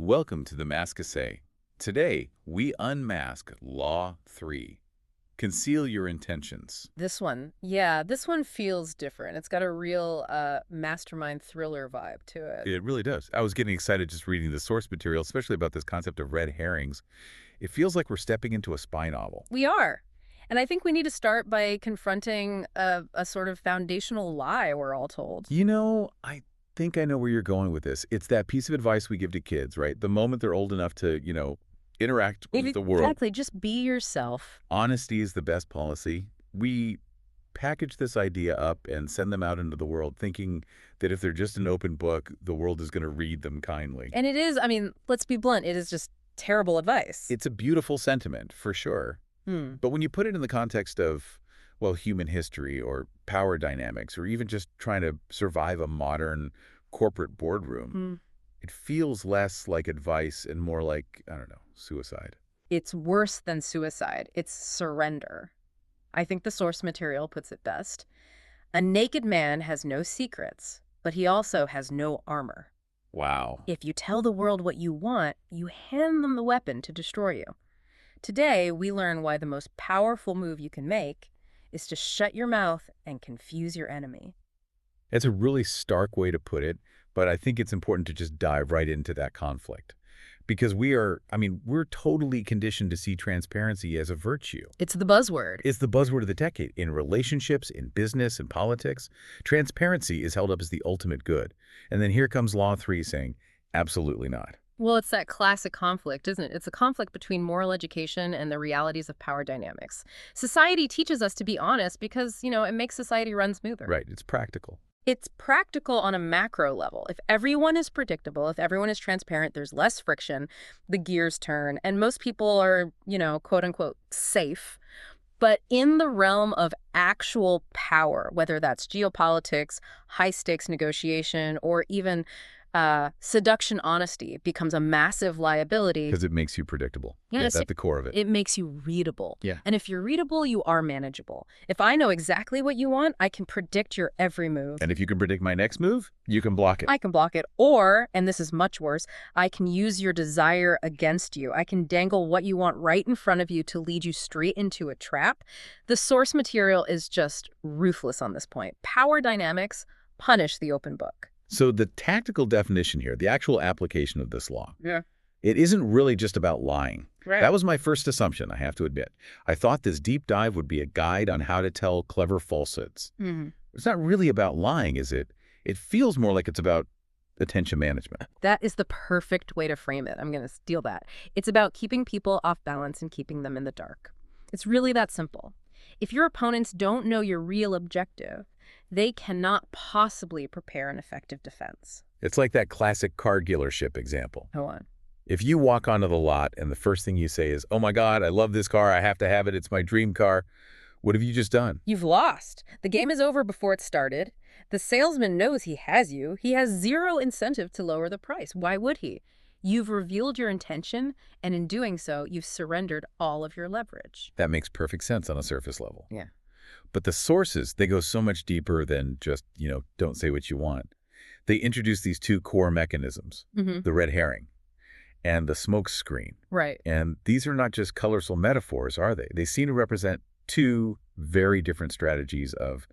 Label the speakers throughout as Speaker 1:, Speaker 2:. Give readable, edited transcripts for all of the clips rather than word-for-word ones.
Speaker 1: Welcome to the Mask Essay. Today, we unmask Law 3. Conceal your intentions.
Speaker 2: This one feels different. It's got a real mastermind thriller vibe to it.
Speaker 1: It really does. I was getting excited just reading the source material, especially about this concept of red herrings. It feels like we're stepping into a spy novel.
Speaker 2: We are. And I think we need to start by confronting a sort of foundational lie we're all told.
Speaker 1: I think I know where you're going with this. It's that piece of advice we give to kids, right? The moment they're old enough to, interact with the world.
Speaker 2: Exactly. Just be yourself.
Speaker 1: Honesty is the best policy. We package this idea up and send them out into the world thinking that if they're just an open book, the world is going to read them kindly.
Speaker 2: And it is, let's be blunt, it is just terrible advice.
Speaker 1: It's a beautiful sentiment, for sure. But when you put it in the context of, well, human history or power dynamics or even just trying to survive a modern corporate boardroom, it feels less like advice and more like, I don't know, suicide.
Speaker 2: It's worse than suicide. It's surrender. I think the source material puts it best. A naked man has no secrets, but he also has no armor.
Speaker 1: Wow.
Speaker 2: If you tell the world what you want, you hand them the weapon to destroy you. Today, we learn why the most powerful move you can make is to shut your mouth and confuse your enemy.
Speaker 1: It's a really stark way to put it, but I think it's important to just dive right into that conflict. Because we're totally conditioned to see transparency as a virtue.
Speaker 2: It's the buzzword.
Speaker 1: It's the buzzword of the decade. In relationships, in business, in politics, transparency is held up as the ultimate good. And then here comes Law 3 saying, absolutely not.
Speaker 2: Well, it's that classic conflict, isn't it? It's a conflict between moral education and the realities of power dynamics. Society teaches us to be honest because, it makes society run smoother.
Speaker 1: Right. It's practical.
Speaker 2: It's practical on a macro level. If everyone is predictable, if everyone is transparent, there's less friction, the gears turn, and most people are, quote unquote, safe. But in the realm of actual power, whether that's geopolitics, high stakes negotiation, or even seduction honesty becomes a massive liability.
Speaker 1: Because it makes you predictable.
Speaker 2: Yeah,
Speaker 1: That's at the core of it.
Speaker 2: It makes you readable.
Speaker 1: Yeah.
Speaker 2: And if you're readable, you are manageable. If I know exactly what you want, I can predict your every move.
Speaker 1: And if you can predict my next move, you can block it.
Speaker 2: I can block it. Or, and this is much worse, I can use your desire against you. I can dangle what you want right in front of you to lead you straight into a trap. The source material is just ruthless on this point. Power dynamics punish the open book.
Speaker 1: So the tactical definition here, the actual application of this law,
Speaker 2: Yeah.
Speaker 1: it isn't really just about lying.
Speaker 2: Right.
Speaker 1: That was my first assumption, I have to admit. I thought this deep dive would be a guide on how to tell clever falsehoods. It's not really about lying, is it? It feels more like it's about attention management.
Speaker 2: That is the perfect way to frame it. I'm going to steal that. It's about keeping people off balance and keeping them in the dark. It's really that simple. If your opponents don't know your real objective, they cannot possibly prepare an effective defense.
Speaker 1: It's like that classic car dealership example.
Speaker 2: Go on.
Speaker 1: If you walk onto the lot and the first thing you say is, oh my God, I love this car, I have to have it, it's my dream car, what have you just done?
Speaker 2: You've lost. The game is over before it started. The salesman knows he has you. He has zero incentive to lower the price. Why would he? You've revealed your intention, and in doing so, you've surrendered all of your leverage.
Speaker 1: That makes perfect sense on a surface level.
Speaker 2: Yeah.
Speaker 1: But the sources, they go so much deeper than just, don't say what you want. They introduce these two core mechanisms, the red herring and the smoke screen.
Speaker 2: Right.
Speaker 1: And these are not just colorful metaphors, are they? They seem to represent two very different strategies of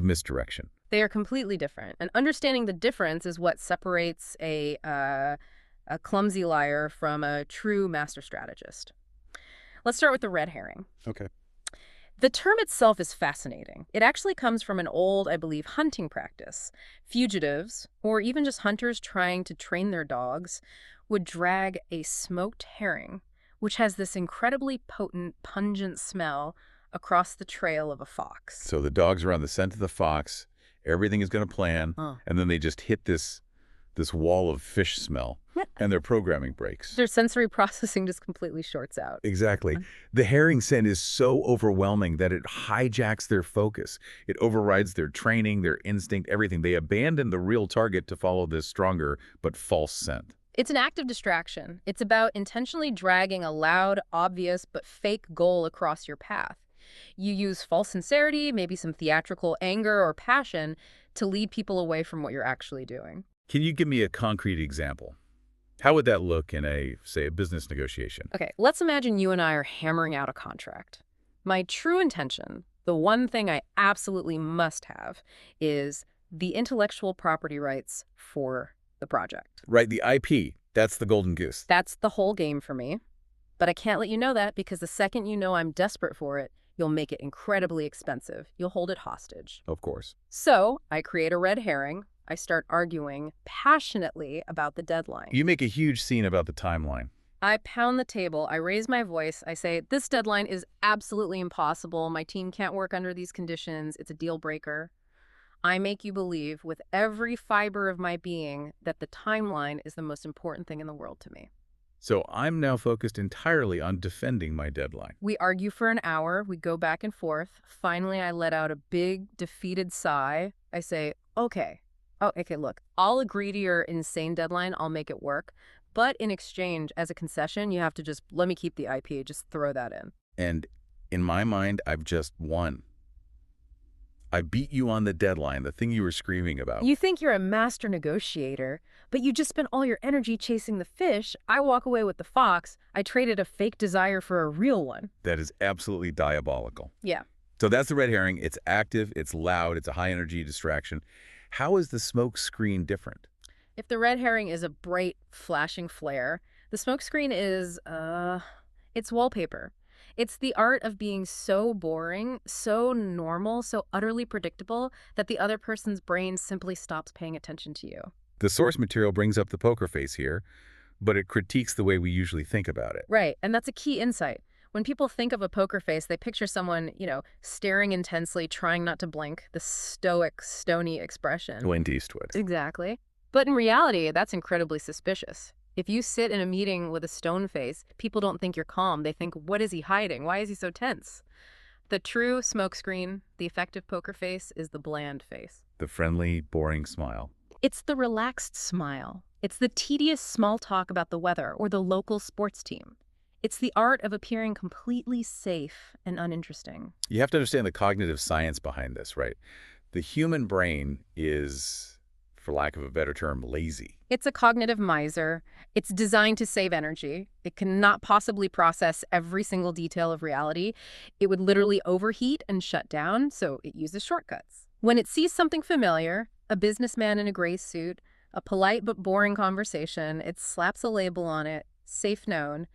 Speaker 1: misdirection.
Speaker 2: They are completely different. And understanding the difference is what separates a clumsy liar from a true master strategist. Let's start with the red herring.
Speaker 1: Okay.
Speaker 2: The term itself is fascinating. It actually comes from an old, I believe, hunting practice. Fugitives, or even just hunters trying to train their dogs, would drag a smoked herring, which has this incredibly potent, pungent smell, across the trail of a fox.
Speaker 1: So the dogs are on the scent of the fox, everything is going to plan, and then they just hit this wall of fish smell, and their programming breaks.
Speaker 2: Their sensory processing just completely shorts out.
Speaker 1: Exactly. The herring scent is so overwhelming that it hijacks their focus. It overrides their training, their instinct, everything. They abandon the real target to follow this stronger but false scent.
Speaker 2: It's an act of distraction. It's about intentionally dragging a loud, obvious, but fake goal across your path. You use false sincerity, maybe some theatrical anger or passion to lead people away from what you're actually doing.
Speaker 1: Can you give me a concrete example? How would that look in say, a business negotiation?
Speaker 2: Okay, let's imagine you and I are hammering out a contract. My true intention, the one thing I absolutely must have, is the intellectual property rights for the project.
Speaker 1: Right, the IP. That's the golden goose.
Speaker 2: That's the whole game for me. But I can't let you know that because the second you know I'm desperate for it, you'll make it incredibly expensive. You'll hold it hostage.
Speaker 1: Of course.
Speaker 2: So I create a red herring. I start arguing passionately about the deadline.
Speaker 1: You make a huge scene about the timeline.
Speaker 2: I pound the table. I raise my voice. I say, this deadline is absolutely impossible. My team can't work under these conditions. It's a deal breaker. I make you believe with every fiber of my being that the timeline is the most important thing in the world to me.
Speaker 1: So I'm now focused entirely on defending my deadline.
Speaker 2: We argue for an hour. We go back and forth. Finally, I let out a big, defeated sigh. I say, okay. Oh, okay, look, I'll agree to your insane deadline. I'll make it work. But in exchange, as a concession, you have to just let me keep the IP. Just throw that in.
Speaker 1: And in my mind, I've just won. I beat you on the deadline, the thing you were screaming about.
Speaker 2: You think you're a master negotiator, but you just spent all your energy chasing the fish. I walk away with the fox. I traded a fake desire for a real one.
Speaker 1: That is absolutely diabolical.
Speaker 2: Yeah.
Speaker 1: So that's the red herring. It's active, it's loud, it's a high-energy distraction. How is the smoke screen different?
Speaker 2: If the red herring is a bright, flashing flare, the smokescreen is, it's wallpaper. It's the art of being so boring, so normal, so utterly predictable that the other person's brain simply stops paying attention to you.
Speaker 1: The source material brings up the poker face here, but it critiques the way we usually think about it.
Speaker 2: Right, and that's a key insight. When people think of a poker face, they picture someone, staring intensely, trying not to blink, the stoic, stony expression.
Speaker 1: Clint Eastwood.
Speaker 2: Exactly. But in reality, that's incredibly suspicious. If you sit in a meeting with a stone face, people don't think you're calm. They think, what is he hiding? Why is he so tense? The true smokescreen, the effective poker face, is the bland face.
Speaker 1: The friendly, boring smile.
Speaker 2: It's the relaxed smile. It's the tedious small talk about the weather or the local sports team. It's the art of appearing completely safe and uninteresting.
Speaker 1: You have to understand the cognitive science behind this, right? The human brain is, for lack of a better term, lazy.
Speaker 2: It's a cognitive miser. It's designed to save energy. It cannot possibly process every single detail of reality. It would literally overheat and shut down, so it uses shortcuts. When it sees something familiar, a businessman in a gray suit, a polite but boring conversation, it slaps a label on it, safe known,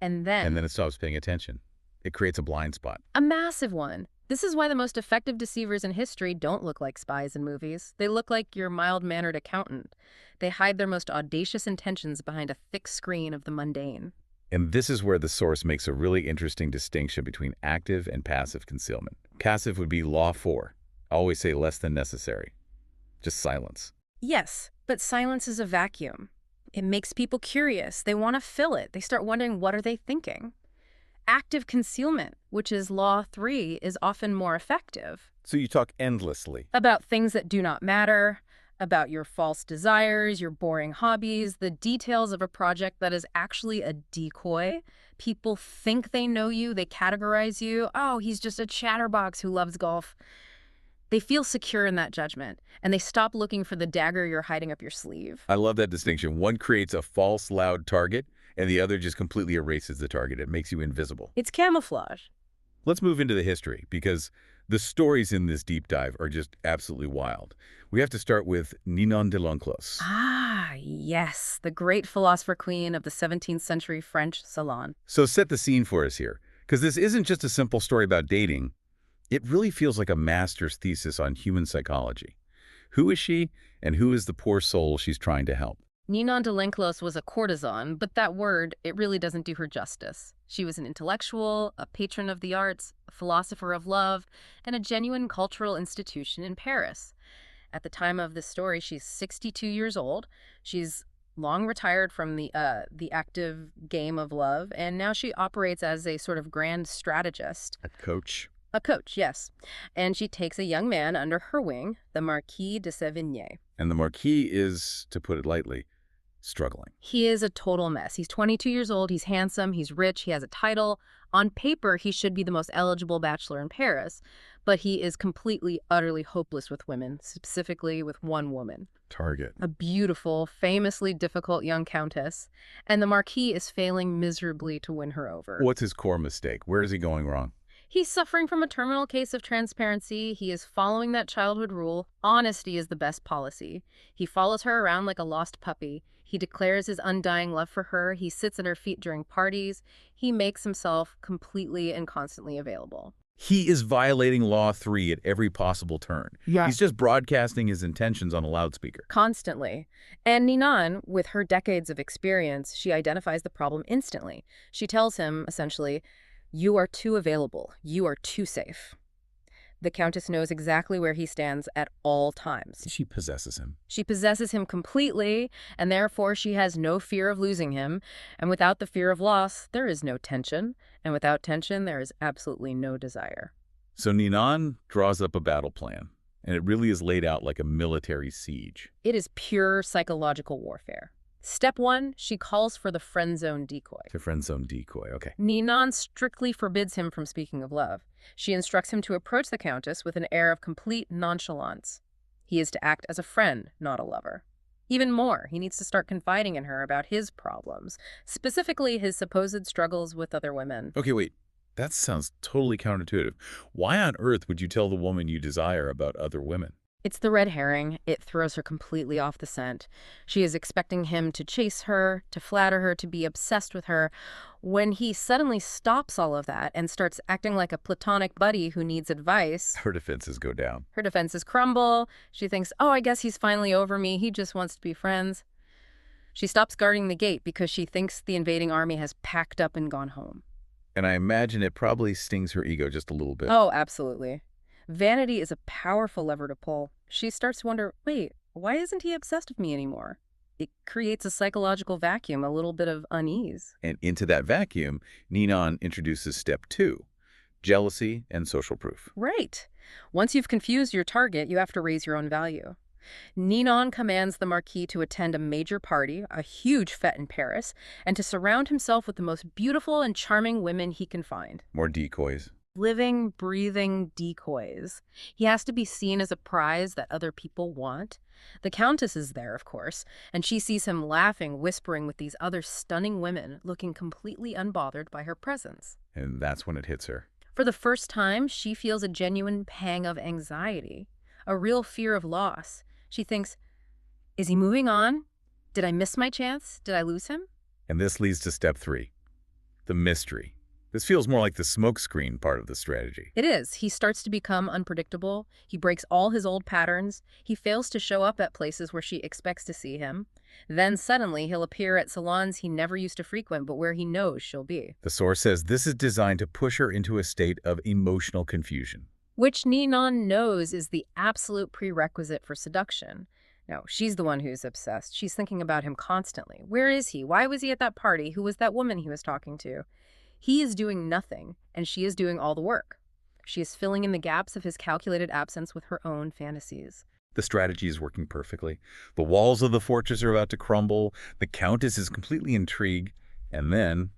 Speaker 2: and then
Speaker 1: it stops paying attention. It creates a blind spot.
Speaker 2: A massive one. This is why the most effective deceivers in history don't look like spies in movies. They look like your mild-mannered accountant. They hide their most audacious intentions behind a thick screen of the mundane.
Speaker 1: And this is where the source makes a really interesting distinction between active and passive concealment. Passive would be law 4. Always say less than necessary. Just silence.
Speaker 2: Yes, but silence is a vacuum. It makes people curious. They want to fill it. They start wondering, what are they thinking? Active concealment, which is law 3, is often more effective.
Speaker 1: So you talk endlessly.
Speaker 2: About things that do not matter, about your false desires, your boring hobbies, the details of a project that is actually a decoy. People think they know you, they categorize you. Oh, he's just a chatterbox who loves golf. They feel secure in that judgment, and they stop looking for the dagger you're hiding up your sleeve.
Speaker 1: I love that distinction. One creates a false, loud target, and the other just completely erases the target. It makes you invisible.
Speaker 2: It's camouflage.
Speaker 1: Let's move into the history, because the stories in this deep dive are just absolutely wild. We have to start with Ninon de Lenclos.
Speaker 2: Ah, yes, the great philosopher queen of the 17th century French salon.
Speaker 1: So set the scene for us here, because this isn't just a simple story about dating. It really feels like a master's thesis on human psychology. Who is she, and who is the poor soul she's trying to help?
Speaker 2: Ninon de Lenclos was a courtesan, but that word, it really doesn't do her justice. She was an intellectual, a patron of the arts, a philosopher of love, and a genuine cultural institution in Paris. At the time of this story, she's 62 years old. She's long retired from the active game of love, and now she operates as a sort of grand strategist.
Speaker 1: A coach.
Speaker 2: A coach, yes. And she takes a young man under her wing, the Marquis de Sévigné.
Speaker 1: And the Marquis is, to put it lightly, struggling.
Speaker 2: He is a total mess. He's 22 years old, he's handsome, he's rich, he has a title. On paper, he should be the most eligible bachelor in Paris, but he is completely, utterly hopeless with women, specifically with one woman.
Speaker 1: Target.
Speaker 2: A beautiful, famously difficult young countess, and the Marquis is failing miserably to win her over.
Speaker 1: What's his core mistake? Where is he going wrong?
Speaker 2: He's suffering from a terminal case of transparency. He is following that childhood rule. Honesty is the best policy. He follows her around like a lost puppy. He declares his undying love for her. He sits at her feet during parties. He makes himself completely and constantly available.
Speaker 1: He is violating Law 3 at every possible turn.
Speaker 2: Yeah.
Speaker 1: He's just broadcasting his intentions on a loudspeaker.
Speaker 2: Constantly. And Ninon, with her decades of experience, she identifies the problem instantly. She tells him, essentially, "You are too available. You are too safe." The Countess knows exactly where he stands at all times.
Speaker 1: She possesses him.
Speaker 2: She possesses him completely, and therefore she has no fear of losing him. And without the fear of loss, there is no tension. And without tension, there is absolutely no desire.
Speaker 1: So Ninon draws up a battle plan, and it really is laid out like a military siege.
Speaker 2: It is pure psychological warfare. Step 1, she calls for the friend zone decoy.
Speaker 1: The friend zone decoy, okay.
Speaker 2: Ninon strictly forbids him from speaking of love. She instructs him to approach the Countess with an air of complete nonchalance. He is to act as a friend, not a lover. Even more, he needs to start confiding in her about his problems, specifically his supposed struggles with other women.
Speaker 1: Okay, wait. That sounds totally counterintuitive. Why on earth would you tell the woman you desire about other women?
Speaker 2: It's the red herring. It throws her completely off the scent. She is expecting him to chase her, to flatter her, to be obsessed with her. When he suddenly stops all of that and starts acting like a platonic buddy who needs advice,
Speaker 1: Her defenses go down.
Speaker 2: her defenses crumble. She thinks, oh, I guess he's finally over me. He just wants to be friends. She stops guarding the gate because she thinks the invading army has packed up and gone home.
Speaker 1: And I imagine it probably stings her ego just a little bit.
Speaker 2: Oh, absolutely. Vanity is a powerful lever to pull. She starts to wonder, wait, why isn't he obsessed with me anymore? It creates a psychological vacuum, a little bit of unease.
Speaker 1: And into that vacuum, Ninon introduces step 2, jealousy and social proof.
Speaker 2: Right. Once you've confused your target, you have to raise your own value. Ninon commands the Marquis to attend a major party, a huge fete in Paris, and to surround himself with the most beautiful and charming women he can find.
Speaker 1: More decoys.
Speaker 2: Living, breathing decoys. He has to be seen as a prize that other people want. The Countess is there, of course, and she sees him laughing, whispering with these other stunning women, looking completely unbothered by her presence.
Speaker 1: And that's when it hits her.
Speaker 2: For the first time, she feels a genuine pang of anxiety, a real fear of loss. She thinks, is he moving on? Did I miss my chance? Did I lose him?
Speaker 1: And this leads to step 3, the mystery. This feels more like the smokescreen part of the strategy.
Speaker 2: It is. He starts to become unpredictable. He breaks all his old patterns. He fails to show up at places where she expects to see him. Then suddenly he'll appear at salons he never used to frequent, but where he knows she'll be.
Speaker 1: The source says this is designed to push her into a state of emotional confusion.
Speaker 2: Which Ninon knows is the absolute prerequisite for seduction. No, she's the one who's obsessed. She's thinking about him constantly. Where is he? Why was he at that party? Who was that woman he was talking to? He is doing nothing, and she is doing all the work. She is filling in the gaps of his calculated absence with her own fantasies.
Speaker 1: The strategy is working perfectly. The walls of the fortress are about to crumble. The Countess is completely intrigued. And then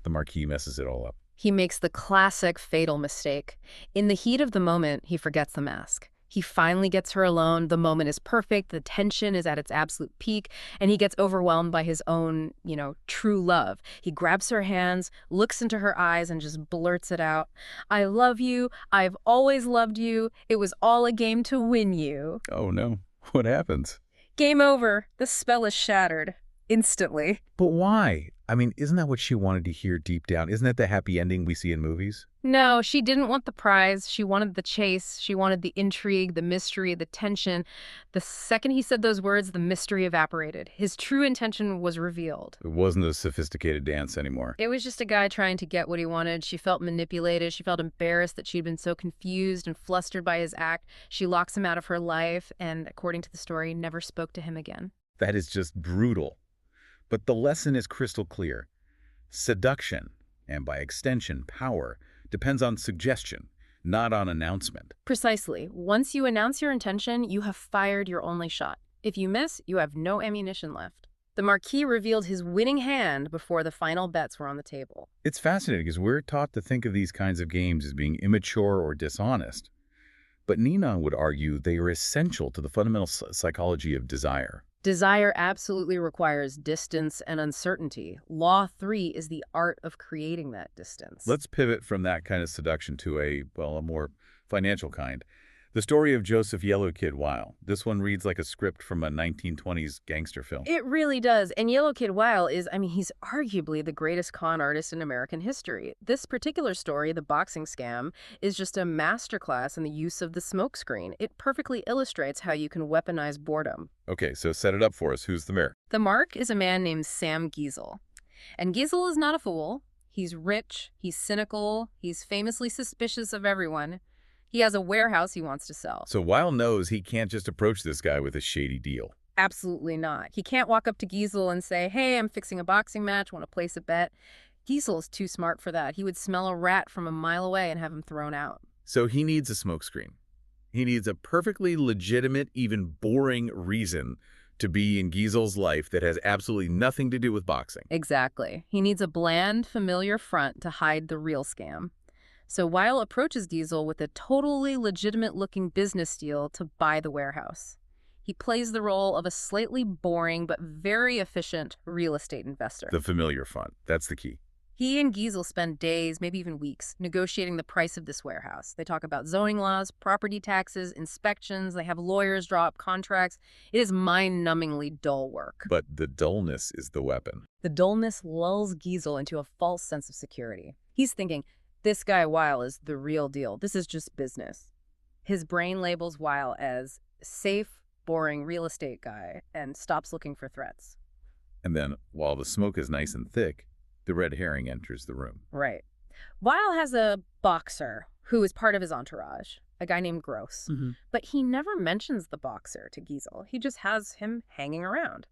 Speaker 1: the Marquis messes it all up.
Speaker 2: He makes the classic fatal mistake. In the heat of the moment, he forgets the mask. He finally gets her alone. The moment is perfect. The tension is at its absolute peak, and he gets overwhelmed by his own, true love. He grabs her hands, looks into her eyes, and just blurts it out. I love you. I've always loved you. It was all a game to win you.
Speaker 1: Oh, no. What happens?
Speaker 2: Game over. The spell is shattered. Instantly.
Speaker 1: But why? I mean, isn't that what she wanted to hear deep down? Isn't that the happy ending we see in movies?
Speaker 2: No, she didn't want the prize. She wanted the chase. She wanted the intrigue, the mystery, the tension. The second he said those words, the mystery evaporated. His true intention was revealed.
Speaker 1: It wasn't a sophisticated dance anymore.
Speaker 2: It was just a guy trying to get what he wanted. She felt manipulated. She felt embarrassed that she'd been so confused and flustered by his act. She locks him out of her life and, according to the story, never spoke to him again.
Speaker 1: That is just brutal. But the lesson is crystal clear. Seduction, and by extension, power, depends on suggestion, not on announcement.
Speaker 2: Precisely. Once you announce your intention, you have fired your only shot. If you miss, you have no ammunition left. The Marquis revealed his winning hand before the final bets were on the table.
Speaker 1: It's fascinating because we're taught to think of these kinds of games as being immature or dishonest. But Ninon would argue they are essential to the fundamental psychology of desire.
Speaker 2: Desire absolutely requires distance and uncertainty. Law 3 is the art of creating that distance.
Speaker 1: Let's pivot from that kind of seduction to a more financial kind. The story of Joseph Yellow Kid Weil. This one reads like a script from a 1920s gangster film.
Speaker 2: It really does. And Yellow Kid Weil is, he's arguably the greatest con artist in American history. This particular story, the boxing scam, is just a masterclass in the use of the smokescreen. It perfectly illustrates how you can weaponize boredom.
Speaker 1: Okay, so set it up for us. Who's the mayor?
Speaker 2: The mark is a man named Sam Giesel. And Giesel is not a fool. He's rich, he's cynical, he's famously suspicious of everyone. He has a warehouse he wants to sell.
Speaker 1: So Weil knows he can't just approach this guy with a shady deal.
Speaker 2: Absolutely not. He can't walk up to Giesel and say, hey, I'm fixing a boxing match, want to place a bet. Giesel is too smart for that. He would smell a rat from a mile away and have him thrown out.
Speaker 1: So he needs a smokescreen. He needs a perfectly legitimate, even boring reason to be in Giesel's life that has absolutely nothing to do with boxing.
Speaker 2: Exactly. He needs a bland, familiar front to hide the real scam. So Weil approaches Giesel with a totally legitimate-looking business deal to buy the warehouse. He plays the role of a slightly boring but very efficient real estate investor.
Speaker 1: The familiar front. That's the key.
Speaker 2: He and Giesel spend days, maybe even weeks, negotiating the price of this warehouse. They talk about zoning laws, property taxes, inspections. They have lawyers draw up contracts. It is mind-numbingly dull work.
Speaker 1: But the dullness is the weapon.
Speaker 2: The dullness lulls Giesel into a false sense of security. He's thinking, this guy Weil is the real deal. This is just business. His brain labels Weil as safe, boring real estate guy and stops looking for threats.
Speaker 1: And then, while the smoke is nice and thick, the red herring enters the room.
Speaker 2: Right. Weil has a boxer who is part of his entourage, a guy named Gross. But he never mentions the boxer to Giesel. He just has him hanging around.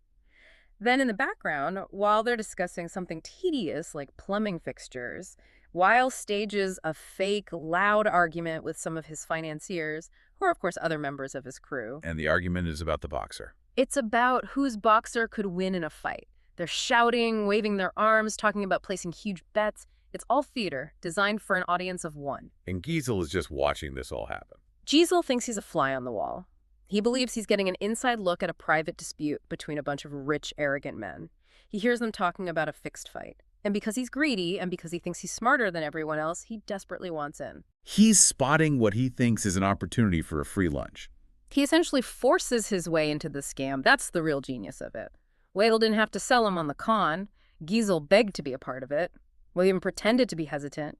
Speaker 2: Then in the background, while they're discussing something tedious like plumbing fixtures, Weil stages a fake, loud argument with some of his financiers, who are, of course, other members of his crew.
Speaker 1: And the argument is about the boxer.
Speaker 2: It's about whose boxer could win in a fight. They're shouting, waving their arms, talking about placing huge bets. It's all theater, designed for an audience of one.
Speaker 1: And Giesel is just watching this all happen.
Speaker 2: Giesel thinks he's a fly on the wall. He believes he's getting an inside look at a private dispute between a bunch of rich, arrogant men. He hears them talking about a fixed fight. And because he's greedy and because he thinks he's smarter than everyone else, he desperately wants in.
Speaker 1: He's spotting what he thinks is an opportunity for a free lunch.
Speaker 2: He essentially forces his way into the scam. That's the real genius of it. Weil didn't have to sell him on the con. Giesel begged to be a part of it. Will even pretended to be hesitant,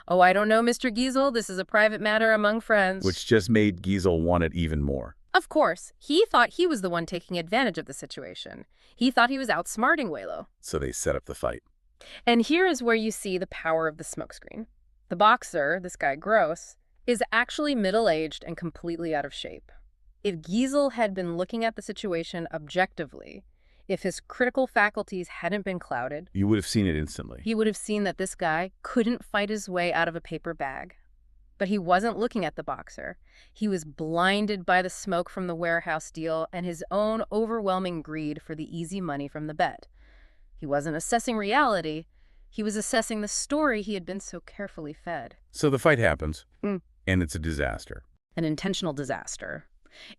Speaker 2: Oh, I don't know, Mr. Giesel. This is a private matter among friends.
Speaker 1: Which just made Giesel want it even more.
Speaker 2: Of course. He thought he was the one taking advantage of the situation. He thought he was outsmarting Weil.
Speaker 1: So they set up the fight.
Speaker 2: And here is where you see the power of the smokescreen. The boxer, this guy Gross, is actually middle-aged and completely out of shape. If Giesel had been looking at the situation objectively, if his critical faculties hadn't been clouded,
Speaker 1: you would have seen it instantly.
Speaker 2: He would have seen that this guy couldn't fight his way out of a paper bag. But he wasn't looking at the boxer. He was blinded by the smoke from the warehouse deal and his own overwhelming greed for the easy money from the bet. He wasn't assessing reality. He was assessing the story he had been so carefully fed.
Speaker 1: So the fight happens, and it's a disaster.
Speaker 2: An intentional disaster.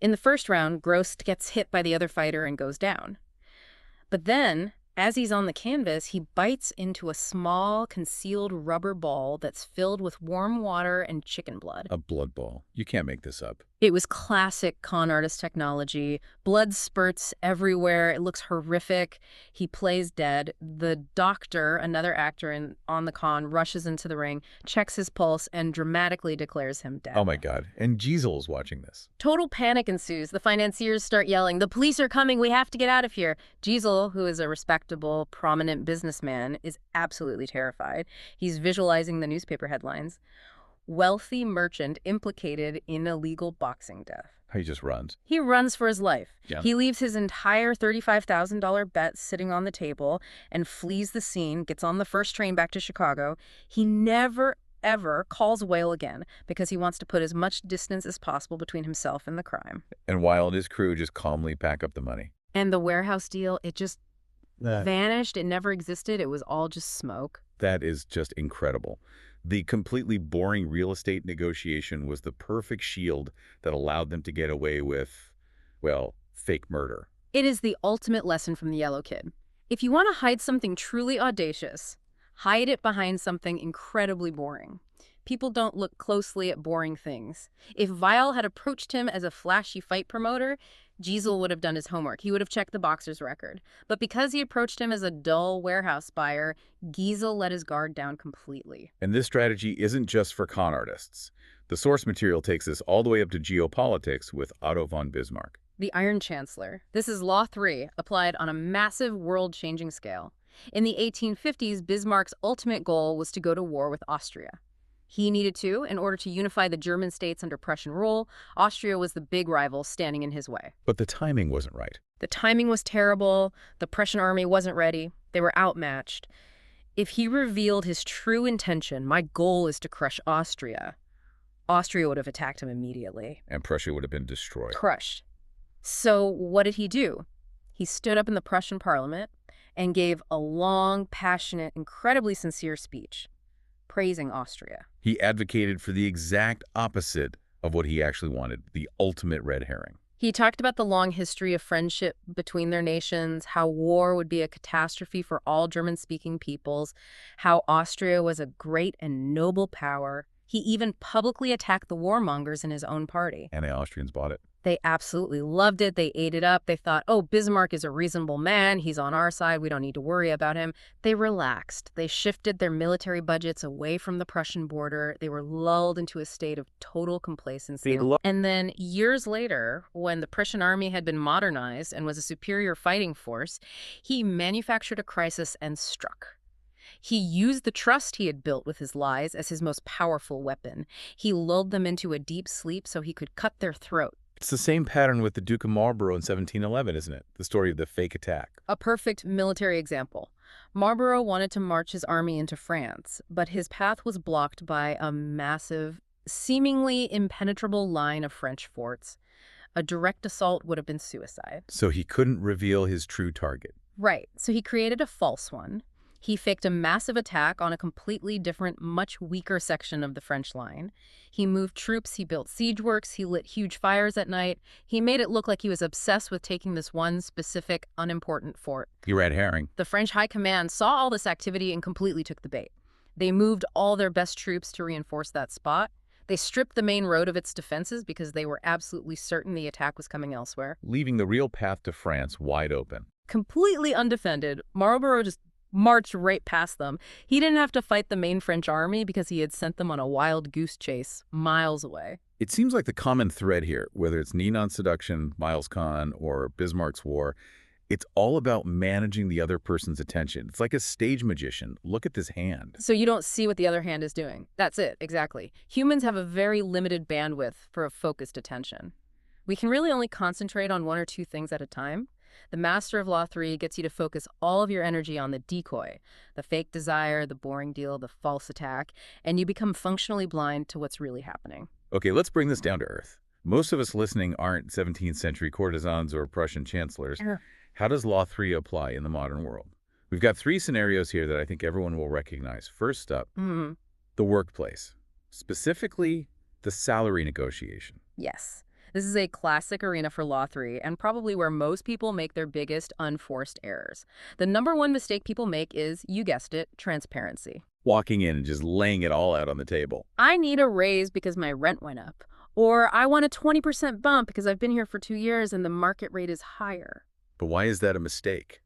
Speaker 2: In the first round, Gross gets hit by the other fighter and goes down. But then, as he's on the canvas, he bites into a small, concealed rubber ball that's filled with warm water and chicken blood.
Speaker 1: A blood ball. You can't make this up.
Speaker 2: It was classic con artist technology. Blood spurts everywhere. It looks horrific. He plays dead. The doctor, another actor on the con, rushes into the ring, checks his pulse, and dramatically declares him dead.
Speaker 1: Oh, my God. And Giesel is watching this.
Speaker 2: Total panic ensues. The financiers start yelling, "The police are coming. We have to get out of here." Giesel, who is a respectable, prominent businessman, is absolutely terrified. He's visualizing the newspaper headlines. Wealthy merchant implicated in illegal boxing death.
Speaker 1: He just runs.
Speaker 2: He runs for his life.
Speaker 1: Yeah.
Speaker 2: He leaves his entire $35,000 bet sitting on the table and flees the scene, gets on the first train back to Chicago. He never, ever calls Weil again because he wants to put as much distance as possible between himself and the crime.
Speaker 1: And Weil and his crew just calmly pack up the money.
Speaker 2: And the warehouse deal, it just vanished. It never existed. It was all just smoke.
Speaker 1: That is just incredible. The completely boring real estate negotiation was the perfect shield that allowed them to get away with, well, fake murder.
Speaker 2: It is the ultimate lesson from the Yellow Kid. If you want to hide something truly audacious, hide it behind something incredibly boring. People don't look closely at boring things. If Vile had approached him as a flashy fight promoter, Giesel would have done his homework. He would have checked the boxer's record. But because he approached him as a dull warehouse buyer, Giesel let his guard down completely.
Speaker 1: And this strategy isn't just for con artists. The source material takes us all the way up to geopolitics with Otto von Bismarck.
Speaker 2: The Iron Chancellor. This is Law 3, applied on a massive world-changing scale. In the 1850s, Bismarck's ultimate goal was to go to war with Austria. He needed to, in order to unify the German states under Prussian rule. Austria was the big rival standing in his way.
Speaker 1: But the timing wasn't right.
Speaker 2: The timing was terrible. The Prussian army wasn't ready. They were outmatched. If he revealed his true intention, my goal is to crush Austria, Austria would have attacked him immediately.
Speaker 1: And Prussia would have been destroyed.
Speaker 2: Crushed. So what did he do? He stood up in the Prussian parliament and gave a long, passionate, incredibly sincere speech praising Austria.
Speaker 1: He advocated for the exact opposite of what he actually wanted, the ultimate red herring.
Speaker 2: He talked about the long history of friendship between their nations, how war would be a catastrophe for all German-speaking peoples, how Austria was a great and noble power. He even publicly attacked the warmongers in his own party.
Speaker 1: And the Austrians bought it.
Speaker 2: They absolutely loved it. They ate it up. They thought, oh, Bismarck is a reasonable man. He's on our side. We don't need to worry about him. They relaxed. They shifted their military budgets away from the Prussian border. They were lulled into a state of total complacency. And then years later, when the Prussian army had been modernized and was a superior fighting force, he manufactured a crisis and struck. He used the trust he had built with his lies as his most powerful weapon. He lulled them into a deep sleep so he could cut their throat.
Speaker 1: It's the same pattern with the Duke of Marlborough in 1711, isn't it? The story of the fake attack.
Speaker 2: A perfect military example. Marlborough wanted to march his army into France, but his path was blocked by a massive, seemingly impenetrable line of French forts. A direct assault would have been suicide.
Speaker 1: So he couldn't reveal his true target.
Speaker 2: Right. So he created a false one. He faked a massive attack on a completely different, much weaker section of the French line. He moved troops, he built siege works, he lit huge fires at night. He made it look like he was obsessed with taking this one specific, unimportant fort.
Speaker 1: The red herring.
Speaker 2: The French high command saw all this activity and completely took the bait. They moved all their best troops to reinforce that spot. They stripped the main road of its defenses because they were absolutely certain the attack was coming elsewhere.
Speaker 1: Leaving the real path to France wide open.
Speaker 2: Completely undefended, Marlborough just marched right past them. He didn't have to fight the main French army because he had sent them on a wild goose chase miles away.
Speaker 1: It seems like the common thread here, whether it's Ninon's seduction, Miles Kahn, or Bismarck's war, it's all about managing the other person's attention. It's like a stage magician. Look at this hand.
Speaker 2: So you don't see what the other hand is doing. That's it, exactly. Humans have a very limited bandwidth for a focused attention. We can really only concentrate on one or two things at a time. The master of Law 3 gets you to focus all of your energy on the decoy, the fake desire, the boring deal, the false attack, and you become functionally blind to what's really happening.
Speaker 1: Okay, let's bring this down to earth. Most of us listening aren't 17th century courtesans or Prussian chancellors. How does Law 3 apply in the modern world? We've got three scenarios here that I think everyone will recognize. First up, the workplace, specifically the salary negotiation.
Speaker 2: Yes. This is a classic arena for Law 3 and probably where most people make their biggest unforced errors. The number one mistake people make is, you guessed it, transparency.
Speaker 1: Walking in and just laying it all out on the table.
Speaker 2: I need a raise because my rent went up. Or I want a 20% bump because I've been here for 2 years and the market rate is higher.
Speaker 1: But why is that a mistake?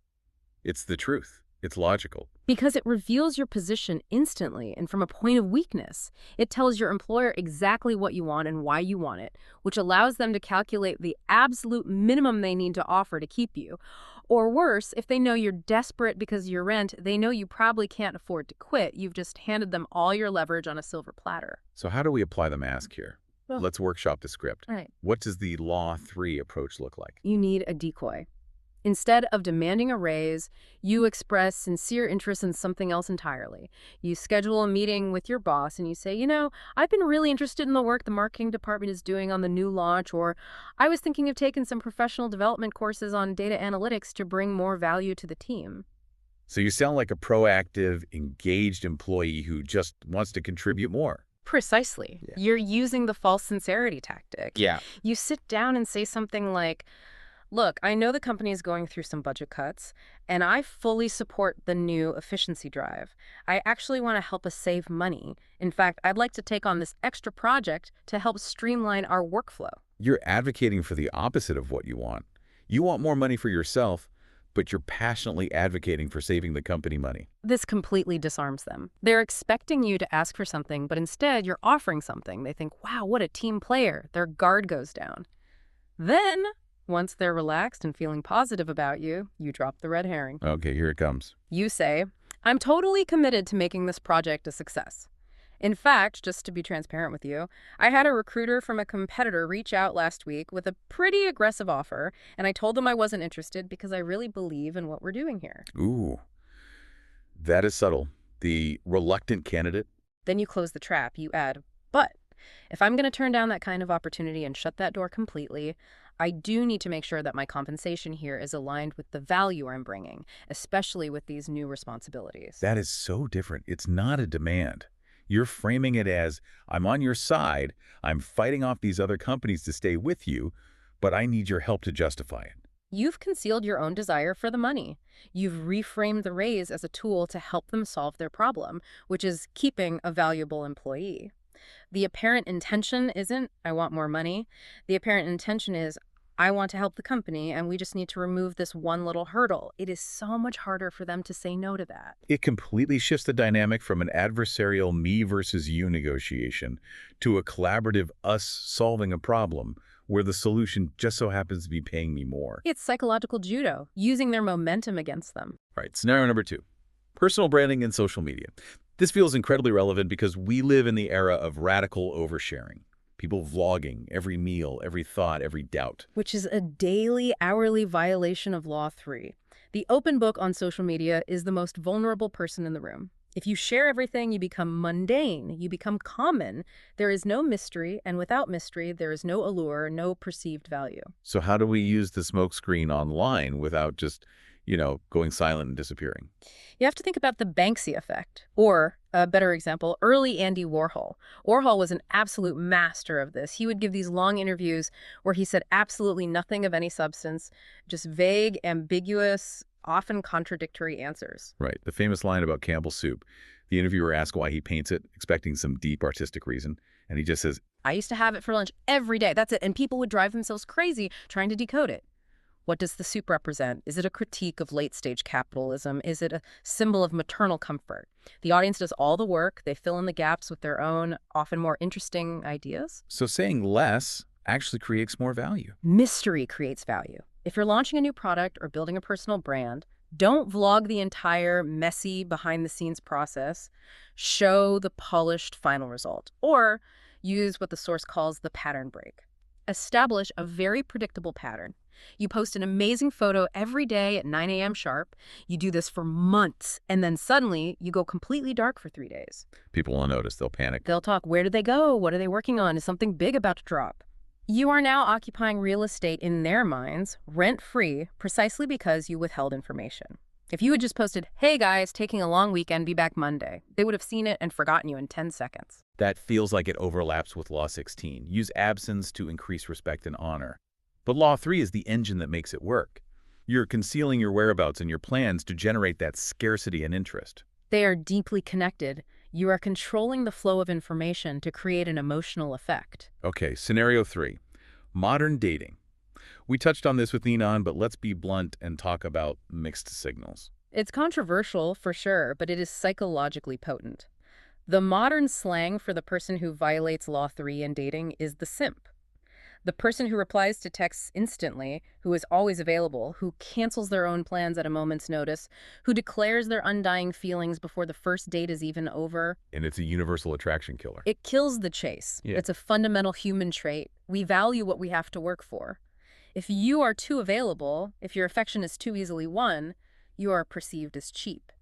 Speaker 1: It's the truth. It's logical.
Speaker 2: Because it reveals your position instantly and from a point of weakness. It tells your employer exactly what you want and why you want it, which allows them to calculate the absolute minimum they need to offer to keep you. Or worse, if they know you're desperate because of your rent, they know you probably can't afford to quit. You've just handed them all your leverage on a silver platter.
Speaker 1: So how do we apply the mask here?
Speaker 2: Well,
Speaker 1: let's workshop the script.
Speaker 2: Right.
Speaker 1: What does the Law 3 approach look like?
Speaker 2: You need a decoy. Instead of demanding a raise, you express sincere interest in something else entirely. You schedule a meeting with your boss and you say, I've been really interested in the work the marketing department is doing on the new launch, or I was thinking of taking some professional development courses on data analytics to bring more value to the team.
Speaker 1: So you sound like a proactive, engaged employee who just wants to contribute more.
Speaker 2: Precisely.
Speaker 1: Yeah.
Speaker 2: You're using the false sincerity tactic.
Speaker 1: Yeah.
Speaker 2: You sit down and say something like, look, I know the company is going through some budget cuts, and I fully support the new efficiency drive. I actually want to help us save money. In fact, I'd like to take on this extra project to help streamline our workflow.
Speaker 1: You're advocating for the opposite of what you want. You want more money for yourself, but you're passionately advocating for saving the company money.
Speaker 2: This completely disarms them. They're expecting you to ask for something, but instead you're offering something. They think, wow, what a team player. Their guard goes down. Then, once they're relaxed and feeling positive about you, you drop the red herring.
Speaker 1: Okay, here it comes.
Speaker 2: You say, I'm totally committed to making this project a success. In fact, just to be transparent with you, I had a recruiter from a competitor reach out last week with a pretty aggressive offer, and I told them I wasn't interested because I really believe in what we're doing here.
Speaker 1: Ooh, that is subtle. The reluctant candidate.
Speaker 2: Then you close the trap. You add, but if I'm going to turn down that kind of opportunity and shut that door completely, I do need to make sure that my compensation here is aligned with the value I'm bringing, especially with these new responsibilities.
Speaker 1: That is so different. It's not a demand. You're framing it as, I'm on your side, I'm fighting off these other companies to stay with you, but I need your help to justify it.
Speaker 2: You've concealed your own desire for the money. You've reframed the raise as a tool to help them solve their problem, which is keeping a valuable employee. The apparent intention isn't, I want more money. The apparent intention is, I want to help the company, and we just need to remove this one little hurdle. It is so much harder for them to say no to that.
Speaker 1: It completely shifts the dynamic from an adversarial me versus you negotiation to a collaborative us solving a problem where the solution just so happens to be paying me more.
Speaker 2: It's psychological judo, using their momentum against them.
Speaker 1: All right, scenario number 2, personal branding and social media. This feels incredibly relevant because we live in the era of radical oversharing. People vlogging every meal, every thought, every doubt.
Speaker 2: Which is a daily, hourly violation of Law 3. The open book on social media is the most vulnerable person in the room. If you share everything, you become mundane, you become common. There is no mystery, and without mystery, there is no allure, no perceived value.
Speaker 1: So how do we use the smokescreen online without just, going silent and disappearing?
Speaker 2: You have to think about the Banksy effect, or, a better example, early Andy Warhol. Warhol was an absolute master of this. He would give these long interviews where he said absolutely nothing of any substance, just vague, ambiguous, often contradictory answers.
Speaker 1: Right. The famous line about Campbell's soup. The interviewer asks why he paints it, expecting some deep artistic reason, and he just says,
Speaker 2: I used to have it for lunch every day. That's it. And people would drive themselves crazy trying to decode it. What does the soup represent? Is it a critique of late-stage capitalism? Is it a symbol of maternal comfort? The audience does all the work. They fill in the gaps with their own, often more interesting ideas.
Speaker 1: So saying less actually creates more value.
Speaker 2: Mystery creates value. If you're launching a new product or building a personal brand, don't vlog the entire messy behind-the-scenes process. Show the polished final result. Or use what the source calls the pattern break. Establish a very predictable pattern. You post an amazing photo every day at 9 a.m. sharp. You do this for months, and then suddenly you go completely dark for 3 days.
Speaker 1: People will notice. They'll panic.
Speaker 2: They'll talk, where did they go? What are they working on? Is something big about to drop? You are now occupying real estate in their minds, rent-free, precisely because you withheld information. If you had just posted, hey guys, taking a long weekend, be back Monday, they would have seen it and forgotten you in 10 seconds.
Speaker 1: That feels like it overlaps with Law 16. Use absence to increase respect and honor. But Law 3 is the engine that makes it work. You're concealing your whereabouts and your plans to generate that scarcity and interest.
Speaker 2: They are deeply connected. You are controlling the flow of information to create an emotional effect.
Speaker 1: Okay, scenario 3, modern dating. We touched on this with Ninon, but let's be blunt and talk about mixed signals.
Speaker 2: It's controversial, for sure, but it is psychologically potent. The modern slang for the person who violates Law 3 in dating is the simp. The person who replies to texts instantly, who is always available, who cancels their own plans at a moment's notice, who declares their undying feelings before the first date is even over.
Speaker 1: And it's a universal attraction killer.
Speaker 2: It kills the chase.
Speaker 1: Yeah.
Speaker 2: It's a fundamental human trait. We value what we have to work for. If you are too available, if your affection is too easily won, you are perceived as cheap.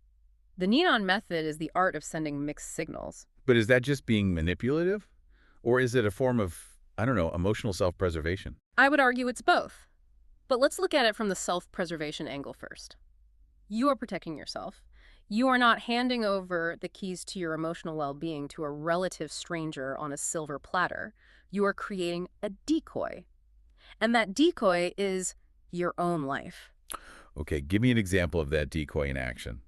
Speaker 2: The Ninon method is the art of sending mixed signals.
Speaker 1: But is that just being manipulative? Or is it a form of, I don't know, emotional self-preservation?
Speaker 2: I would argue it's both. But let's look at it from the self-preservation angle first. You are protecting yourself. You are not handing over the keys to your emotional well-being to a relative stranger on a silver platter. You are creating a decoy. And that decoy is your own life.
Speaker 1: Okay, give me an example of that decoy in action.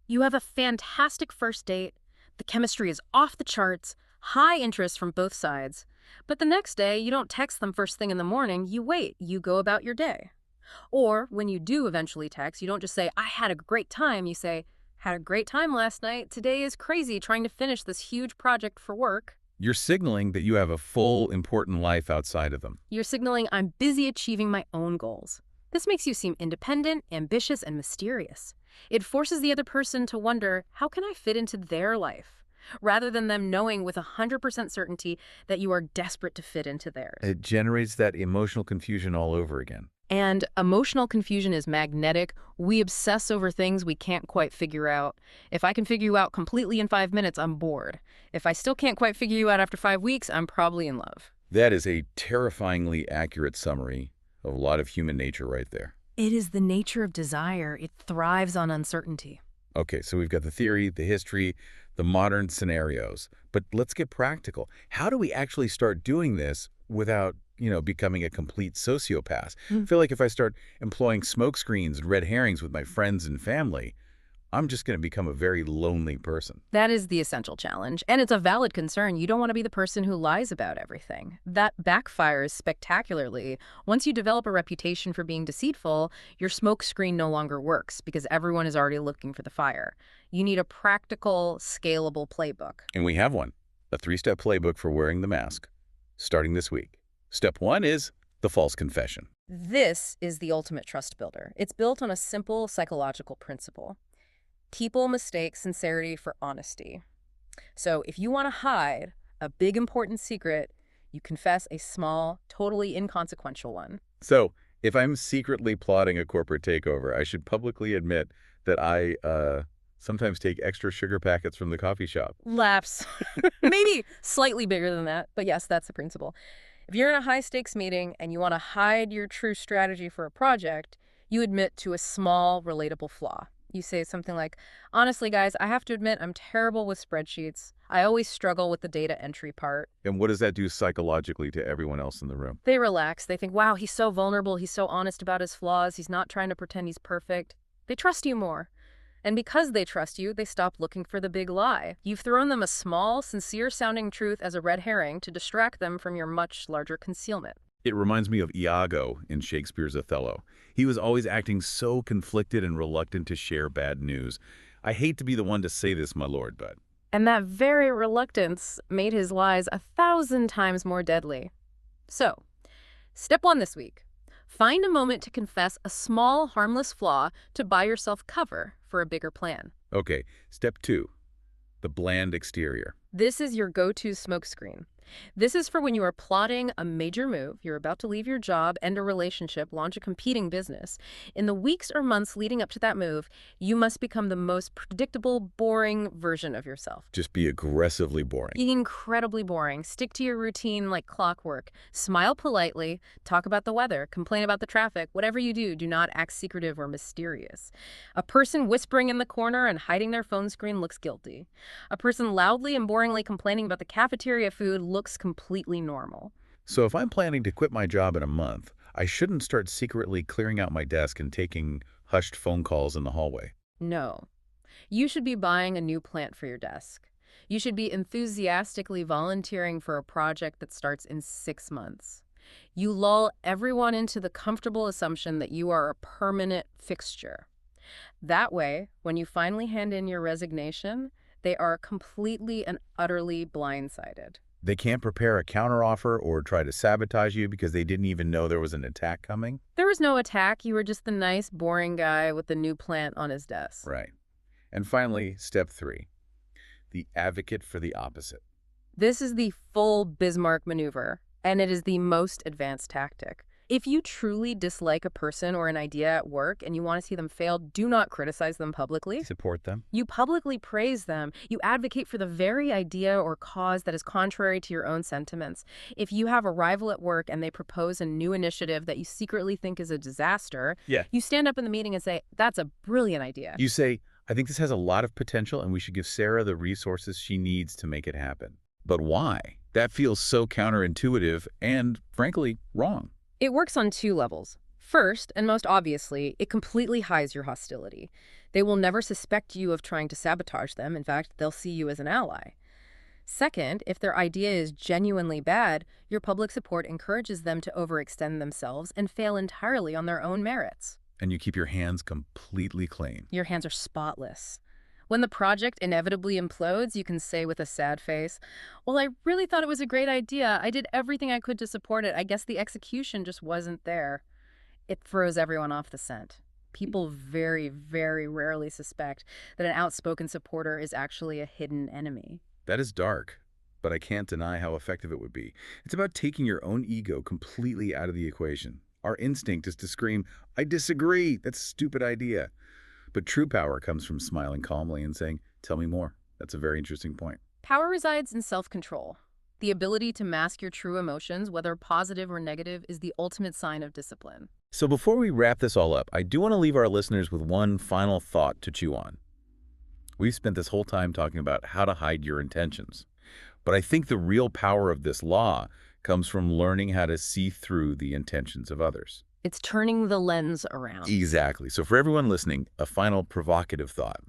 Speaker 2: You have a fantastic first date. The chemistry is off the charts, high interest from both sides. But the next day, you don't text them first thing in the morning. You wait. You go about your day. Or when you do eventually text, you don't just say, I had a great time. You say, had a great time last night. Today is crazy trying to finish this huge project for work.
Speaker 1: You're signaling that you have a full, important life outside of them.
Speaker 2: You're signaling I'm busy achieving my own goals. This makes you seem independent, ambitious, and mysterious. It forces the other person to wonder, how can I fit into their life? Rather than them knowing with 100% certainty that you are desperate to fit into theirs.
Speaker 1: It generates that emotional confusion all over again.
Speaker 2: And emotional confusion is magnetic. We obsess over things we can't quite figure out. If I can figure you out completely in 5 minutes, I'm bored. If I still can't quite figure you out after 5 weeks, I'm probably in love.
Speaker 1: That is a terrifyingly accurate summary of a lot of human nature right there.
Speaker 2: It is the nature of desire. It thrives on uncertainty.
Speaker 1: Okay, so we've got the theory, the history, the modern scenarios. But let's get practical. How do we actually start doing this without, becoming a complete sociopath? I feel like if I start employing smokescreens and red herrings with my friends and family, I'm just going to become a very lonely person.
Speaker 2: That is the essential challenge, and it's a valid concern. You don't want to be the person who lies about everything. That backfires spectacularly. Once you develop a reputation for being deceitful, your smokescreen no longer works because everyone is already looking for the fire. You need a practical, scalable playbook.
Speaker 1: And we have one, a 3-step playbook for wearing the mask, starting this week. Step 1 is the false confession.
Speaker 2: This is the ultimate trust builder. It's built on a simple psychological principle. People mistake sincerity for honesty. So if you want to hide a big important secret, you confess a small, totally inconsequential one.
Speaker 1: So if I'm secretly plotting a corporate takeover, I should publicly admit that I sometimes take extra sugar packets from the coffee shop.
Speaker 2: Laughs. Maybe slightly bigger than that, but yes, that's the principle. If you're in a high-stakes meeting and you want to hide your true strategy for a project, you admit to a small, relatable flaw. You say something like, honestly, guys, I have to admit I'm terrible with spreadsheets. I always struggle with the data entry part.
Speaker 1: And what does that do psychologically to everyone else in the room?
Speaker 2: They relax. They think, wow, he's so vulnerable. He's so honest about his flaws. He's not trying to pretend he's perfect. They trust you more. And because they trust you, they stop looking for the big lie. You've thrown them a small, sincere-sounding truth as a red herring to distract them from your much larger concealment.
Speaker 1: It reminds me of Iago in Shakespeare's Othello. He was always acting so conflicted and reluctant to share bad news. I hate to be the one to say this, my lord, but...
Speaker 2: And that very reluctance made his lies 1,000 times more deadly. So, step 1 this week. Find a moment to confess a small, harmless flaw to buy yourself cover for a bigger plan.
Speaker 1: Okay, step 2. The bland exterior.
Speaker 2: This is your go-to smokescreen. This is for when you are plotting a major move, you're about to leave your job, end a relationship, launch a competing business. In the weeks or months leading up to that move, you must become the most predictable, boring version of yourself.
Speaker 1: Just be aggressively boring.
Speaker 2: Be incredibly boring. Stick to your routine like clockwork. Smile politely, talk about the weather, complain about the traffic. Whatever you do, do not act secretive or mysterious. A person whispering in the corner and hiding their phone screen looks guilty. A person loudly and boringly complaining about the cafeteria food looks completely normal.
Speaker 1: So if I'm planning to quit my job in a month, I shouldn't start secretly clearing out my desk and taking hushed phone calls in the hallway.
Speaker 2: No. You should be buying a new plant for your desk. You should be enthusiastically volunteering for a project that starts in 6 months. You lull everyone into the comfortable assumption that you are a permanent fixture. That way, when you finally hand in your resignation, they are completely and utterly blindsided.
Speaker 1: They can't prepare a counteroffer or try to sabotage you because they didn't even know there was an attack coming?
Speaker 2: There was no attack. You were just the nice, boring guy with the new plant on his desk.
Speaker 1: Right. And finally, step 3. The advocate for the opposite.
Speaker 2: This is the full Bismarck maneuver, and it is the most advanced tactic. If you truly dislike a person or an idea at work and you want to see them fail, do not criticize them publicly.
Speaker 1: Support them.
Speaker 2: You publicly praise them. You advocate for the very idea or cause that is contrary to your own sentiments. If you have a rival at work and they propose a new initiative that you secretly think is a disaster,
Speaker 1: Yeah.
Speaker 2: you stand up in the meeting and say, that's a brilliant idea.
Speaker 1: You say, I think this has a lot of potential and we should give Sarah the resources she needs to make it happen. But why? That feels so counterintuitive and, frankly, wrong.
Speaker 2: It works on two levels. First, and most obviously, it completely hides your hostility. They will never suspect you of trying to sabotage them. In fact, they'll see you as an ally. Second, if their idea is genuinely bad, your public support encourages them to overextend themselves and fail entirely on their own merits.
Speaker 1: And you keep your hands completely clean.
Speaker 2: Your hands are spotless. When the project inevitably implodes, you can say with a sad face, well, I really thought it was a great idea. I did everything I could to support it. I guess the execution just wasn't there. It throws everyone off the scent. People very, very rarely suspect that an outspoken supporter is actually a hidden enemy.
Speaker 1: That is dark, but I can't deny how effective it would be. It's about taking your own ego completely out of the equation. Our instinct is to scream, I disagree, that's a stupid idea. But true power comes from smiling calmly and saying, tell me more. That's a very interesting point.
Speaker 2: Power resides in self-control. The ability to mask your true emotions, whether positive or negative, is the ultimate sign of discipline.
Speaker 1: So before we wrap this all up, I do want to leave our listeners with one final thought to chew on. We've spent this whole time talking about how to hide your intentions. But I think the real power of this law comes from learning how to see through the intentions of others.
Speaker 2: It's turning the lens around.
Speaker 1: Exactly. So for everyone listening, a final provocative thought.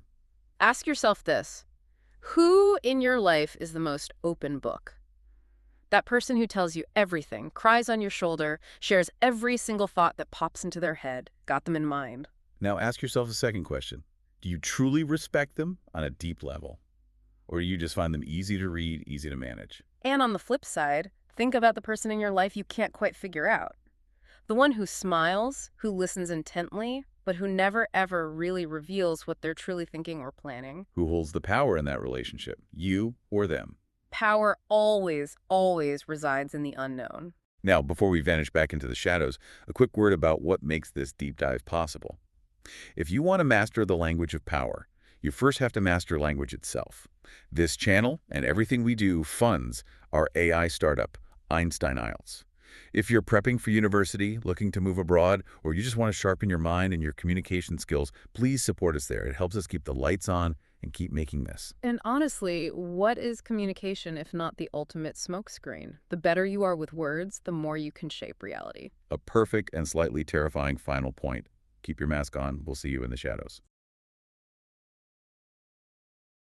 Speaker 2: Ask yourself this. Who in your life is the most open book? That person who tells you everything, cries on your shoulder, shares every single thought that pops into their head, got them in mind.
Speaker 1: Now ask yourself a second question. Do you truly respect them on a deep level? Or do you just find them easy to read, easy to manage?
Speaker 2: And on the flip side, think about the person in your life you can't quite figure out. The one who smiles, who listens intently, but who never ever really reveals what they're truly thinking or planning.
Speaker 1: Who holds the power in that relationship, you or them?
Speaker 2: Power always, always resides in the unknown.
Speaker 1: Now, before we vanish back into the shadows, a quick word about what makes this deep dive possible. If you want to master the language of power, you first have to master language itself. This channel and everything we do funds our AI startup, Einstein IELTS. If you're prepping for university, looking to move abroad, or you just want to sharpen your mind and your communication skills, please support us there. It helps us keep the lights on and keep making this.
Speaker 2: And honestly, what is communication if not the ultimate smokescreen? The better you are with words, the more you can shape reality.
Speaker 1: A perfect and slightly terrifying final point. Keep your mask on. We'll see you in the shadows.